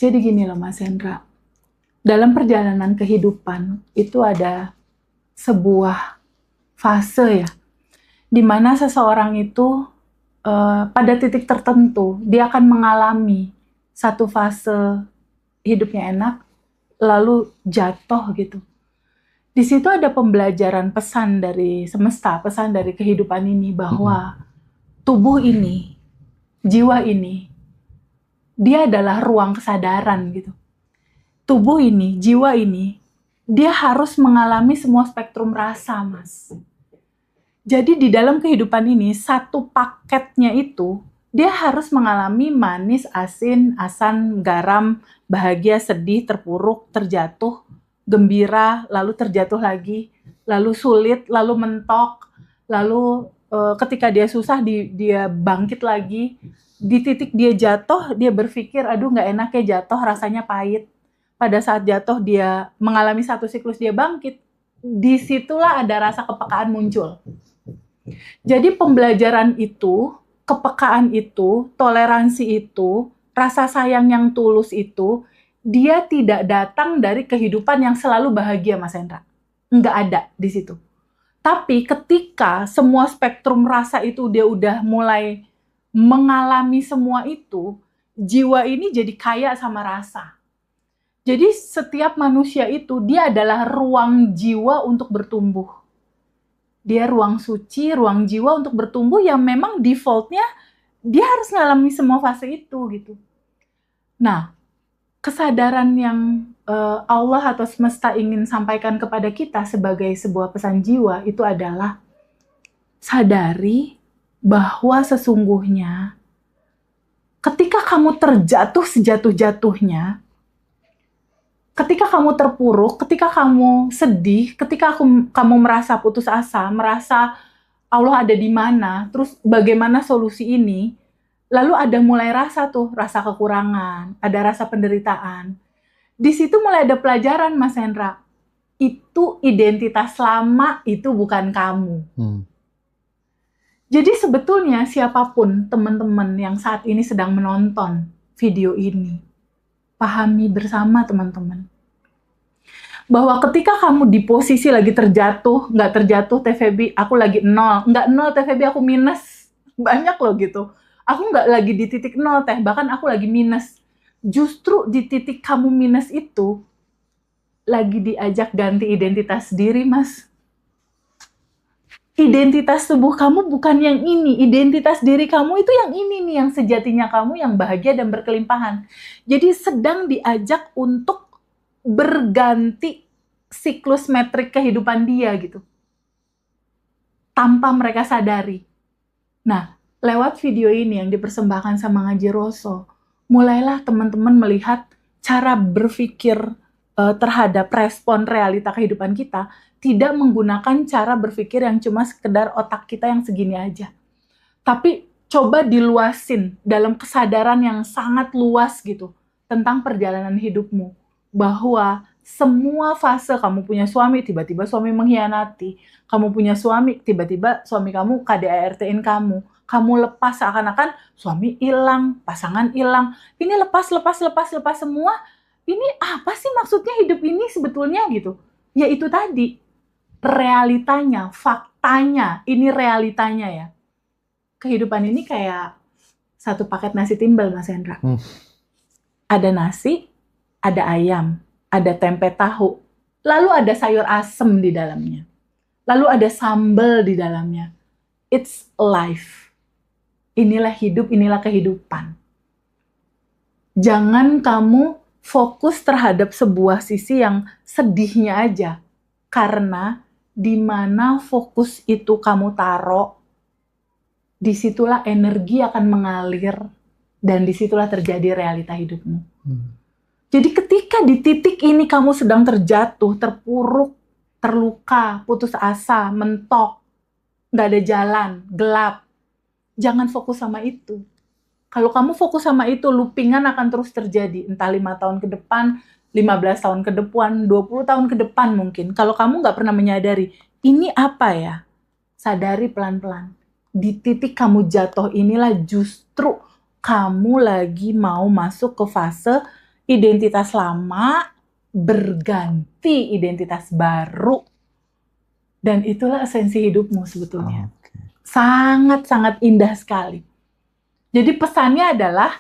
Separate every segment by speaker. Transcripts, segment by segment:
Speaker 1: Jadi gini loh Mas Hendra, dalam perjalanan kehidupan itu ada sebuah fase ya, di mana seseorang itu pada titik tertentu dia akan mengalami satu fase hidupnya enak, lalu jatuh gitu. Di situ ada pembelajaran pesan dari semesta, pesan dari kehidupan ini bahwa tubuh ini, jiwa ini, dia adalah ruang kesadaran gitu. Tubuh ini, jiwa ini, dia harus mengalami semua spektrum rasa, Mas. Jadi di dalam kehidupan ini, satu paketnya itu, dia harus mengalami manis, asin, asam, garam, bahagia, sedih, terpuruk, terjatuh, gembira, lalu terjatuh lagi, lalu sulit, lalu mentok, lalu ketika dia susah, dia bangkit lagi. Di titik dia jatuh, dia berpikir, aduh nggak enak ya jatuh, rasanya pahit. Pada saat jatuh, dia mengalami satu siklus, dia bangkit. Disitulah ada rasa kepekaan muncul. Jadi pembelajaran itu, kepekaan itu, toleransi itu, rasa sayang yang tulus itu, dia tidak datang dari kehidupan yang selalu bahagia, Mas Hendra. Nggak ada di situ. Tapi ketika semua spektrum rasa itu dia udah mulai mengalami semua itu, jiwa ini jadi kaya sama rasa. Jadi setiap manusia itu, dia adalah ruang jiwa untuk bertumbuh. Dia ruang suci, ruang jiwa untuk bertumbuh yang memang defaultnya dia harus ngalami semua fase itu gitu. Nah, kesadaran yang Allah atau semesta ingin sampaikan kepada kita sebagai sebuah pesan jiwa itu adalah sadari bahwa sesungguhnya ketika kamu terjatuh sejatuh-jatuhnya, ketika kamu terpuruk, ketika kamu sedih, ketika kamu merasa putus asa, merasa Allah ada di mana, terus bagaimana solusi ini, lalu ada mulai rasa kekurangan, ada rasa penderitaan. Di situ mulai ada pelajaran, Mas Hendra. Itu identitas lama, itu bukan kamu. Jadi sebetulnya siapapun teman-teman yang saat ini sedang menonton video ini, pahami bersama teman-teman, bahwa ketika kamu di posisi lagi terjatuh, nggak terjatuh TVB, aku lagi nol, nggak nol TVB, aku minus, banyak loh gitu. Aku nggak lagi di titik nol teh, bahkan aku lagi minus. Justru di titik kamu minus itu, lagi diajak ganti identitas diri, Mas. Identitas tubuh kamu bukan yang ini, identitas diri kamu itu yang ini nih, yang sejatinya kamu yang bahagia dan berkelimpahan. Jadi sedang diajak untuk berganti siklus metrik kehidupan dia gitu. Tanpa mereka sadari. Nah, lewat video ini yang dipersembahkan sama Ngaji Rosso, mulailah teman-teman melihat cara berpikir terhadap respon realita kehidupan kita, tidak menggunakan cara berpikir yang cuma sekedar otak kita yang segini aja. Tapi coba diluasin dalam kesadaran yang sangat luas gitu, tentang perjalanan hidupmu. Bahwa semua fase, kamu punya suami, tiba-tiba suami mengkhianati. Kamu punya suami, tiba-tiba suami kamu KDRT-in kamu. Kamu lepas seakan-akan suami hilang, pasangan hilang. Ini lepas semua. Ini apa sih maksudnya hidup ini sebetulnya gitu? Ya itu tadi, realitanya, faktanya, ini realitanya ya. Kehidupan ini kayak satu paket nasi timbel, Mas Hendra. Ada nasi, ada ayam, ada tempe tahu, lalu ada sayur asem di dalamnya. Lalu ada sambal di dalamnya. It's life. Inilah hidup, inilah kehidupan. Jangan kamu fokus terhadap sebuah sisi yang sedihnya aja. Karena di mana fokus itu kamu taruh, disitulah energi akan mengalir dan disitulah terjadi realita hidupmu. Jadi ketika di titik ini kamu sedang terjatuh, terpuruk, terluka, putus asa, mentok, nggak ada jalan, gelap, jangan fokus sama itu. Kalau kamu fokus sama itu, loopingan akan terus terjadi. Entah 5 tahun ke depan, 15 tahun ke depan, 20 tahun ke depan mungkin. Kalau kamu nggak pernah menyadari, ini apa ya? Sadari pelan-pelan. Di titik kamu jatuh inilah justru kamu lagi mau masuk ke fase identitas lama berganti identitas baru. Dan itulah esensi hidupmu sebetulnya. Sangat-sangat indah sekali. Jadi pesannya adalah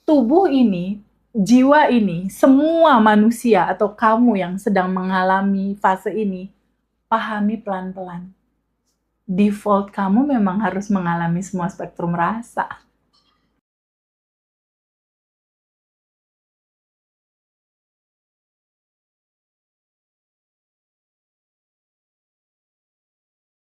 Speaker 1: tubuh ini, jiwa ini, semua manusia atau kamu yang sedang mengalami fase ini, pahami pelan-pelan. Default kamu memang harus mengalami semua spektrum rasa.